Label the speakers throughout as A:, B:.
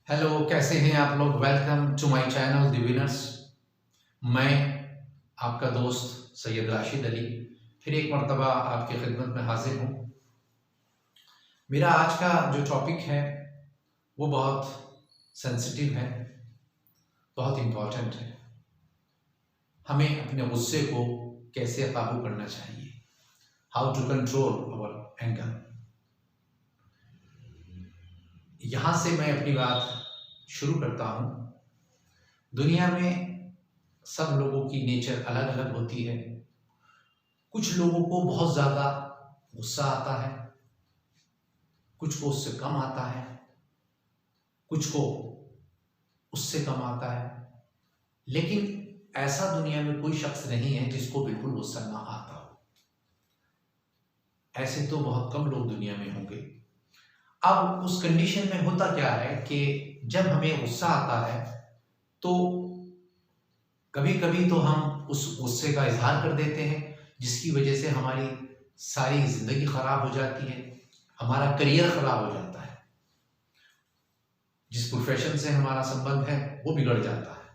A: Hello, कैसे हैं आप लोग। Welcome to my channel the winners. मैं आपका दोस्त सैयद राशिद अली फिर एक मर्तबा आपकी खिदमत में हाजिर हूँ। मेरा आज का जो टॉपिक है वो बहुत सेंसिटिव है, बहुत इम्पोर्टेंट है। हमें अपने गुस्से को कैसे काबू करना चाहिए, how to control our anger. यहाँ से मैं अपनी बात शुरू करता हूँ। दुनिया में सब लोगों की नेचर अलग अलग होती है। कुछ लोगों को बहुत ज़्यादा गुस्सा आता है, कुछ को उससे कम आता है, कुछ को उससे कम आता है। लेकिन ऐसा दुनिया में कोई शख्स नहीं है जिसको बिल्कुल गुस्सा ना आता हो। ऐसे तो बहुत कम लोग दुनिया में होंगे। अब उस कंडीशन में होता क्या है कि जब हमें गुस्सा आता है तो कभी कभी तो हम उस गुस्से का इजहार कर देते हैं, जिसकी वजह से हमारी सारी जिंदगी खराब हो जाती है, हमारा करियर खराब हो जाता है, जिस प्रोफेशन से हमारा संबंध है वो बिगड़ जाता है।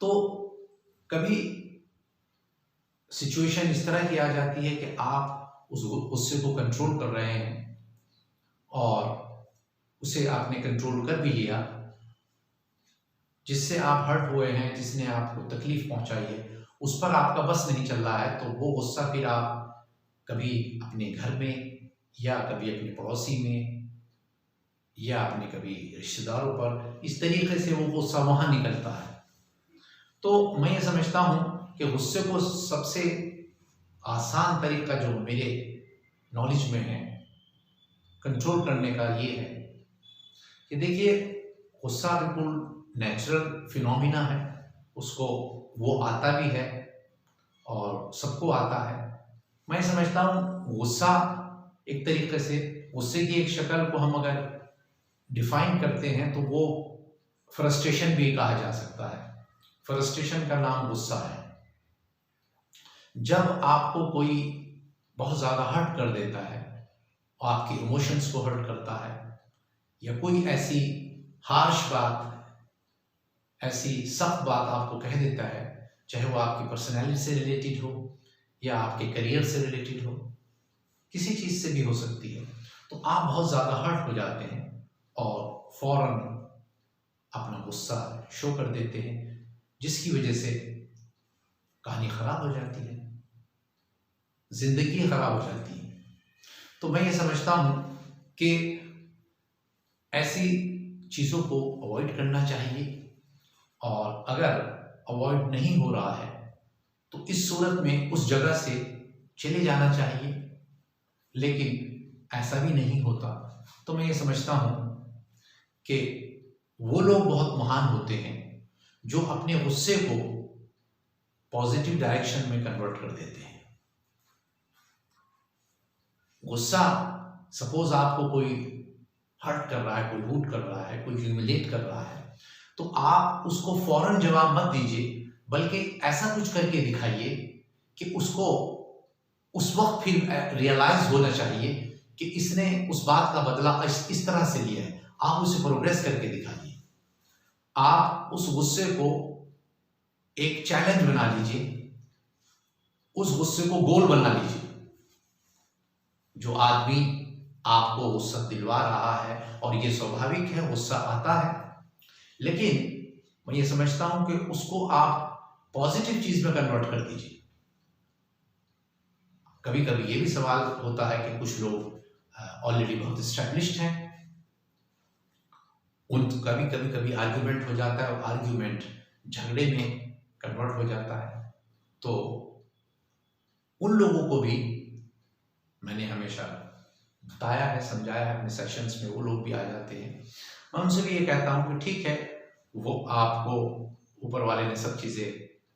A: तो कभी सिचुएशन इस तरह की आ जाती है कि आप उस गुस्से को कंट्रोल कर रहे हैं और उसे आपने कंट्रोल कर भी लिया, जिससे आप हर्ट हुए हैं, जिसने आपको तकलीफ पहुंचाई है, उस पर आपका बस नहीं चल रहा है, तो वो गुस्सा फिर आप कभी अपने घर में या कभी अपने पड़ोसी में या अपने कभी रिश्तेदारों पर, इस तरीके से वो गुस्सा वहां निकलता है। तो मैं ये समझता हूँ कि गुस्से को सबसे आसान तरीका जो मेरे नॉलेज में है कंट्रोल करने का ये है कि देखिए, गुस्सा बिल्कुल नेचुरल फिनोमिना है, उसको वो आता भी है और सबको आता है। मैं समझता हूँ गुस्सा एक तरीके से, गुस्से की एक शक्ल को हम अगर डिफाइन करते हैं तो वो फ्रस्ट्रेशन भी कहा जा सकता है। फ्रस्ट्रेशन का नाम गुस्सा है। जब आपको कोई बहुत ज़्यादा हर्ट कर देता है, आपके इमोशंस को हर्ट करता है, या कोई ऐसी हार्श बात, ऐसी सख्त बात आपको कह देता है, चाहे वो आपकी पर्सनैलिटी से रिलेटेड हो या आपके करियर से रिलेटेड हो, किसी चीज़ से भी हो सकती है, तो आप बहुत ज़्यादा हर्ट हो जाते हैं और फौरन अपना गुस्सा शो कर देते हैं, जिसकी वजह से कहानी खराब हो जाती है, जिंदगी खराब हो जाती है। तो मैं ये समझता हूँ कि ऐसी चीज़ों को अवॉइड करना चाहिए, और अगर अवॉइड नहीं हो रहा है तो इस सूरत में उस जगह से चले जाना चाहिए। लेकिन ऐसा भी नहीं होता तो मैं ये समझता हूँ कि वो लोग बहुत महान होते हैं जो अपने गुस्से को पॉजिटिव डायरेक्शन में कन्वर्ट कर देते हैं। गुस्सा, सपोज आपको कोई हर्ट कर रहा है, कोई हूट कर रहा है, कोई ह्यूमिलेट कर रहा है, तो आप उसको फौरन जवाब मत दीजिए, बल्कि ऐसा कुछ करके दिखाइए कि उसको उस वक्त फिर रियलाइज होना चाहिए कि इसने उस बात का बदला इस तरह से लिया है। आप उसे प्रोग्रेस करके दिखाइए। आप उस गुस्से को एक चैलेंज बना लीजिए, उस गुस्से को गोल बना लीजिए। जो आदमी आपको गुस्सा दिलवा रहा है, और ये स्वाभाविक है, गुस्सा आता है, लेकिन मैं ये समझता हूं कि उसको आप पॉजिटिव चीज में कन्वर्ट कर दीजिए। कभी कभी ये भी सवाल होता है कि कुछ लोग ऑलरेडी बहुत स्टैब्लिश्ड हैं, उन कभी आर्ग्यूमेंट हो जाता है और आर्ग्यूमेंट झगड़े में कन्वर्ट हो जाता है। तो उन लोगों को भी मैंने हमेशा बताया है, समझाया है अपने सेशंस में, वो लोग भी आ जाते हैं। मैं उनसे भी ये कहता हूँ कि ठीक है, वो आपको ऊपर वाले ने सब चीज़ें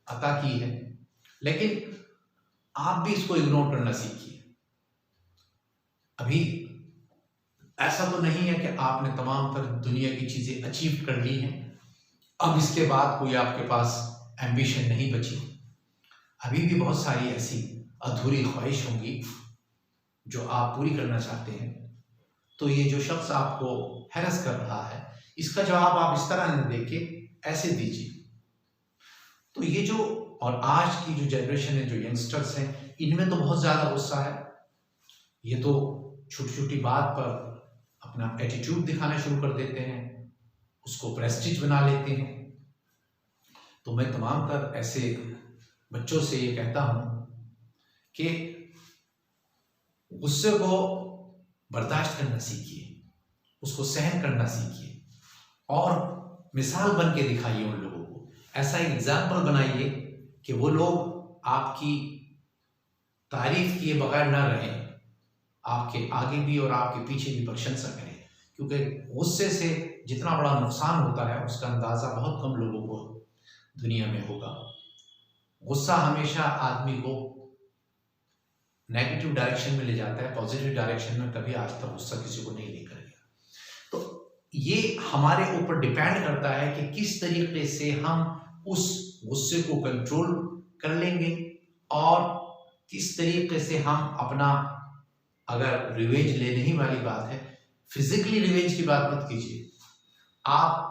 A: अता की है, लेकिन आप भी इसको इग्नोर करना सीखिए। अभी ऐसा तो नहीं है कि आपने तमाम तर दुनिया की चीज़ें अचीव कर ली हैं, अब इसके बाद कोई आपके पास एम्बिशन नहीं बची। अभी भी बहुत सारी ऐसी अधूरी ख्वाहिश होंगी जो आप पूरी करना चाहते हैं। तो ये जो शख्स आपको हैरस कर रहा है, इसका जवाब आप इस तरह न देके ऐसे दीजिए। तो ये जो, और आज की जो जनरेशन है, जो यंगस्टर्स हैं, इनमें तो बहुत ज्यादा गुस्सा है। ये तो छोटी छोटी बात पर अपना एटीट्यूड दिखाना शुरू कर देते हैं, उसको प्रेस्टीज बना लेते हैं। तो मैं तमाम तर ऐसे बच्चों से ये कहता हूं कि गुस्से को बर्दाश्त करना सीखिए, उसको सहन करना सीखिए और मिसाल बन के दिखाइए उन लोगों को। ऐसा एग्जाम्पल बनाइए कि वो लोग आपकी तारीफ किए बगैर ना रहें, आपके आगे भी और आपके पीछे भी प्रशंसा करें। क्योंकि गुस्से से जितना बड़ा नुकसान होता है उसका अंदाजा बहुत कम लोगों को दुनिया में होगा। गुस्सा हमेशा आदमी को नेगेटिव डायरेक्शन में ले जाता है, पॉजिटिव डायरेक्शन में कभी आज तक गुस्सा किसी को नहीं लेकर गया। तो ये हमारे ऊपर डिपेंड करता है कि किस तरीके से हम उस गुस्से को कंट्रोल कर लेंगे और किस तरीके से हम अपना, अगर रिवेंज लेने ही वाली बात है, फिजिकली रिवेंज की बात मत कीजिए, आप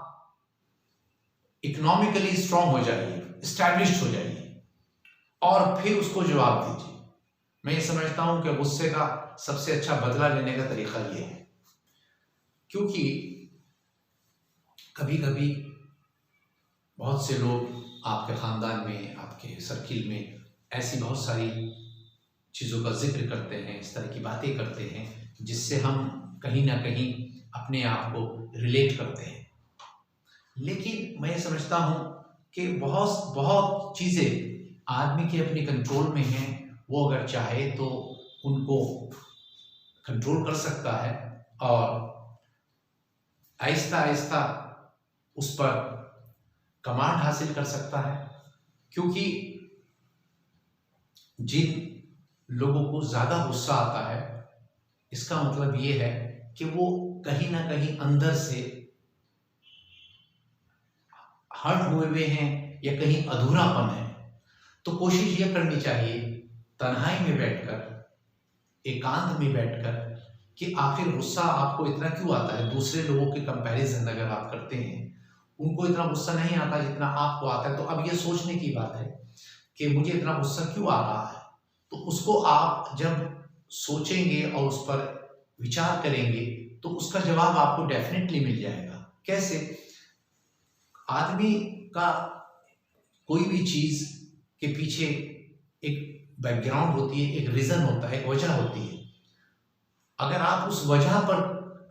A: इकोनॉमिकली स्ट्रांग हो जाइए, स्टैब्लिश्ड हो जाइए और फिर उसको जवाब दीजिए। मैं ये समझता हूं कि गुस्से का सबसे अच्छा बदला लेने का तरीका ये है, क्योंकि कभी कभी बहुत से लोग आपके खानदान में, आपके सर्किल में ऐसी बहुत सारी चीज़ों का जिक्र करते हैं, इस तरह की बातें करते हैं जिससे हम कहीं ना कहीं अपने आप को रिलेट करते हैं। लेकिन मैं ये समझता हूं कि बहुत बहुत चीज़ें आदमी के अपने कंट्रोल में हैं, वो अगर चाहे तो उनको कंट्रोल कर सकता है और आहिस्ता आहिस्ता उस पर कमांड हासिल कर सकता है। क्योंकि जिन लोगों को ज़्यादा गुस्सा आता है, इसका मतलब ये है कि वो कहीं ना कहीं अंदर से हर्ट हुए हैं या कहीं अधूरापन है। तो कोशिश ये करनी चाहिए तन्हाई में बैठकर, एकांत में बैठकर, कि आखिर गुस्सा आपको इतना क्यों आता है। दूसरे लोगों के कंपैरिजन अगर आप करते हैं, उनको इतना गुस्सा नहीं आता जितना आपको आता है। तो अब ये सोचने की बात है कि मुझे इतना गुस्सा क्यों आ रहा है। तो उसको आप जब सोचेंगे और उस पर विचार करेंगे तो उसका जवाब आपको डेफिनेटली मिल जाएगा। कैसे? आदमी का कोई भी चीज के पीछे एक बैकग्राउंड होती है, एक रीजन होता है, एक वजह होती है। अगर आप उस वजह पर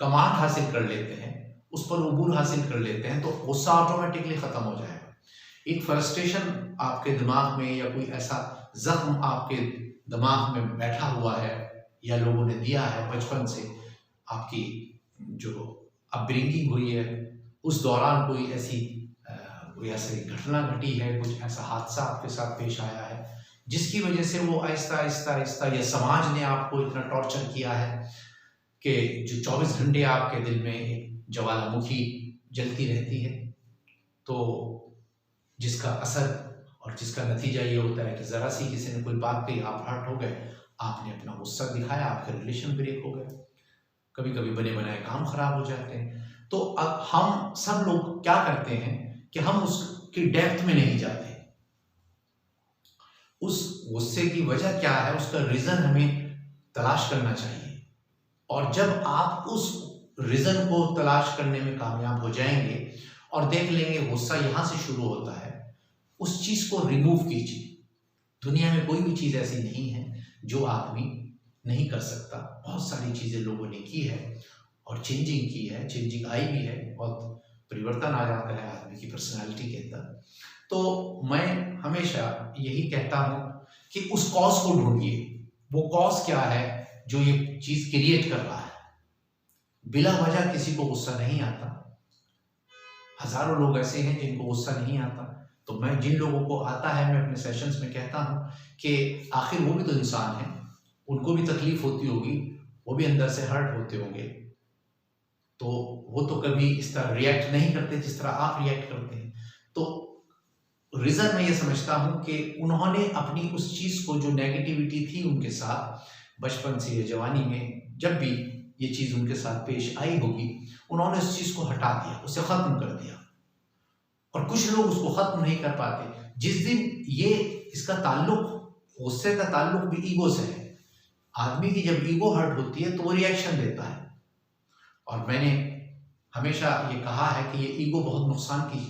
A: कमांड हासिल कर लेते हैं, उस पर उबूर हासिल कर लेते हैं, तो गुस्सा ऑटोमेटिकली खत्म हो जाएगा। एक फ्रस्ट्रेशन आपके दिमाग में या कोई ऐसा जख्म आपके दिमाग में बैठा हुआ है या लोगों ने दिया है बचपन से, आपकी जो अपब्रिंगिंग हुई है उस दौरान कोई ऐसी घटना घटी है, कुछ ऐसा हादसा आपके साथ पेश आया है जिसकी वजह से वो आहिस्ता आहिस्ता आहिस्ता, या समाज ने आपको इतना टॉर्चर किया है कि जो 24 घंटे आपके दिल में एक ज्वालामुखी जलती रहती है, तो जिसका असर और जिसका नतीजा ये होता है कि ज़रा सी किसी ने कोई बात कही, आप हर्ट हो गए, आपने अपना गुस्सा दिखाया, आपके रिलेशन ब्रेक हो गए, कभी कभी बने बनाए काम खराब हो जाते हैं। तो अब हम सब लोग क्या करते हैं कि हम उसकी डेप्थ में नहीं जाते। उस गुस्से की वजह क्या है, उसका रीजन हमें तलाश करना चाहिए। और जब आप उस रीजन को तलाश करने में कामयाब हो जाएंगे और देख लेंगे गुस्सा यहां से शुरू होता है, उस चीज को रिमूव कीजिए। दुनिया में कोई भी चीज ऐसी नहीं है जो आदमी नहीं कर सकता। बहुत सारी चीजें लोगों ने की है और चेंजिंग की है, चेंजिंग आई भी है, बहुत परिवर्तन आ जाता है आदमी की पर्सनालिटी के अंदर। तो मैं हमेशा यही कहता हूं कि उस कॉज को ढूंढिए। वो कॉज क्या है जो ये चीज क्रिएट कर रहा है। बिला वजह किसी को गुस्सा नहीं आता। हजारों लोग ऐसे हैं जिनको गुस्सा नहीं आता। तो मैं जिन लोगों को आता है, मैं अपने सेशंस में कहता हूं कि आखिर वो भी तो इंसान है, उनको भी तकलीफ होती होगी, वो भी अंदर से हर्ट होते होंगे। तो वो तो कभी इस तरह रिएक्ट नहीं करते जिस तरह आप रिएक्ट करते हैं। तो रीजन मैं ये समझता हूं कि उन्होंने अपनी उस चीज को, जो नेगेटिविटी थी उनके साथ बचपन से या जवानी में, जब भी ये चीज़ उनके साथ पेश आई होगी, उन्होंने उस चीज़ को हटा दिया, उसे ख़त्म कर दिया। और कुछ लोग उसको ख़त्म नहीं कर पाते। जिस दिन ये इसका ताल्लुक, गुस्से का ताल्लुक भी ईगो से है। आदमी की जब ईगो हर्ट होती है तो वो रिएक्शन देता है। और मैंने हमेशा ये कहा है कि ये ईगो बहुत नुकसान की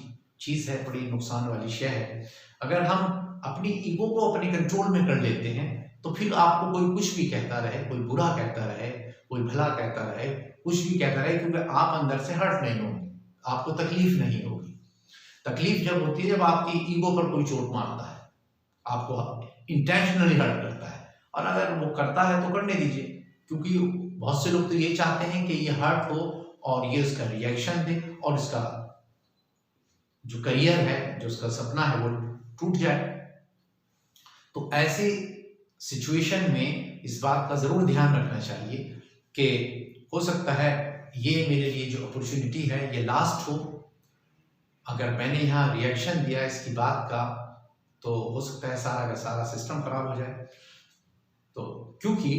A: चीज़ है, बड़ी नुकसान वाली शय है। अगर हम अपनी ईगो को अपने कंट्रोल में कर लेते हैं तो फिर आपको कोई कुछ भी कहता रहे, कोई बुरा कहता रहे, कोई भला कहता रहे, कुछ भी कहता रहे, क्योंकि आप अंदर से हर्ट नहीं होंगे, आपको तकलीफ नहीं होगी। तकलीफ जब होती है जब आपकी ईगो पर कोई चोट मारता है, आपको इंटेंशनली हर्ट करता है। और अगर वो करता है तो करने दीजिए, क्योंकि बहुत से लोग तो ये चाहते हैं कि ये हर्ट हो और ये उसका रिएक्शन दे और इसका जो करियर है, जो उसका सपना है, वो टूट जाए। तो ऐसी सिचुएशन में इस बात का जरूर ध्यान रखना चाहिए कि हो सकता है ये मेरे लिए जो अपॉर्चुनिटी है ये लास्ट हो। अगर मैंने यहाँ रिएक्शन दिया इसकी बात का तो हो सकता है सारा का सारा सिस्टम खराब हो जाए। तो क्योंकि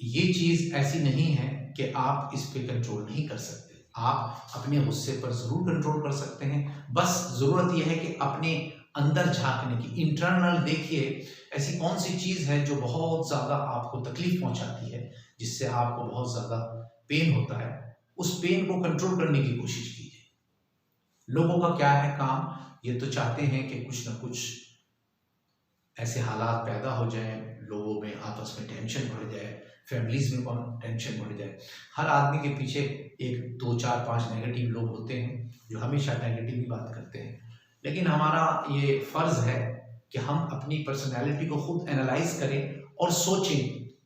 A: ये चीज़ ऐसी नहीं है कि आप इस पे कंट्रोल नहीं कर सकते, आप अपने गुस्से पर जरूर कंट्रोल कर सकते हैं। बस ज़रूरत यह है कि अपने अंदर झांकने की, इंटरनल देखिए ऐसी कौन सी चीज़ है जो बहुत ज़्यादा आपको तकलीफ पहुंचाती है, जिससे आपको बहुत ज़्यादा पेन होता है। उस पेन को कंट्रोल करने की कोशिश कीजिए। लोगों का क्या है काम, ये तो चाहते हैं कि कुछ ना कुछ ऐसे हालात पैदा हो जाएं, लोगों में आपस में टेंशन बढ़ जाए, फैमिलीज में टेंशन बढ़ जाए। हर आदमी के पीछे 1, 2, 4, 5 नेगेटिव लोग होते हैं जो हमेशा नेगेटिव ही बात करते हैं। लेकिन हमारा ये फ़र्ज़ है कि हम अपनी पर्सनैलिटी को खुद एनालाइज करें और सोचें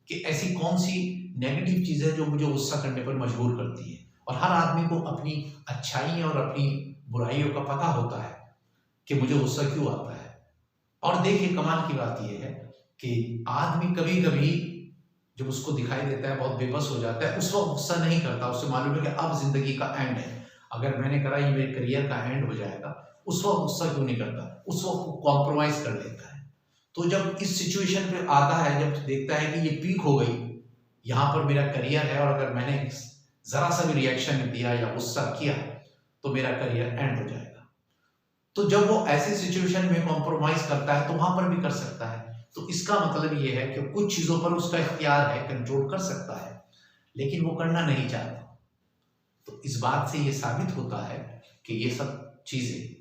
A: कि ऐसी कौन सी नेगेटिव चीज़ है जो मुझे गुस्सा करने पर मजबूर करती है। और हर आदमी को अपनी अच्छाई और अपनी बुराइयों का पता होता है कि मुझे गुस्सा क्यों आता है। और देखिए कमाल की बात यह है कि आदमी कभी कभी जब उसको दिखाई देता है बहुत बेबस हो जाता है, उस वक्त गुस्सा नहीं करता, उसे मालूम है कि अब जिंदगी का एंड है, अगर मैंने करा ये मेरे करियर का एंड हो जाएगा। उस वक्त गुस्सा क्यों नहीं करता, उस वक्त वो कॉम्प्रोमाइज कर लेता है। तो जब इस सिचुएशन पे आता है, जब देखता है कि ये पीक हो गई, यहाँ पर मेरा करियर है और अगर मैंने जरा सा भी रिएक्शन दिया या गुस्सा किया तो मेरा करियर एंड हो जाएगा। तो जब वो ऐसे सिचुएशन में कॉम्प्रोमाइज करता है तो वहां पर भी कर सकता है। तो इसका मतलब ये है कि कुछ चीजों पर उसका इख्तियार है, कंट्रोल कर सकता है, लेकिन वो करना नहीं चाहता। तो इस बात से ये साबित होता है कि ये सब चीजें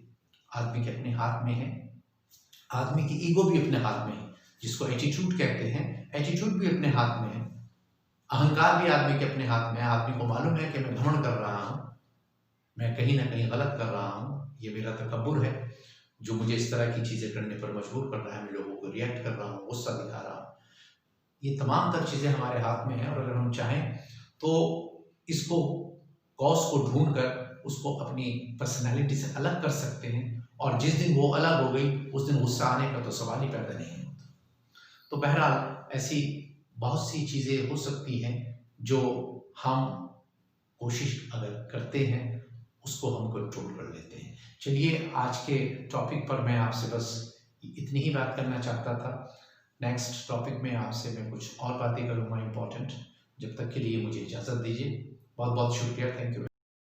A: आदमी के अपने हाथ में है। आदमी की ईगो भी अपने हाथ में है, जिसको एटीट्यूड कहते हैं, एटीट्यूड भी अपने हाथ में है। अहंकार भी आदमी के अपने हाथ में है। आदमी को मालूम है कि मैं घमंड कर रहा हूं, मैं कहीं ना कहीं गलत कर रहा हूं, ये मेरा तकब्बुर है जो मुझे इस तरह की चीजें करने पर मजबूर कर रहा है, मैं लोगों को रिएक्ट कर रहा हूँ, गुस्सा दिखा रहा हूँ। ये तमाम तर चीजें हमारे हाथ में हैं और अगर हम चाहें तो इसको कॉज को ढूंढ कर उसको अपनी पर्सनैलिटी से अलग कर सकते हैं। और जिस दिन वो अलग हो गई उस दिन गुस्सा आने का तो सवाल ही पैदा नहीं होता। तो बहरहाल ऐसी बहुत सी चीजें हो सकती हैं जो हम कोशिश अगर करते हैं उसको हम कंट्रोल कर लेते हैं। चलिए आज के टॉपिक पर मैं आपसे बस इतनी ही बात करना चाहता था। नेक्स्ट टॉपिक में आपसे मैं कुछ और बातें करूँगा इम्पोर्टेंट। जब तक के लिए मुझे इजाज़त दीजिए। बहुत बहुत शुक्रिया, थैंक यू।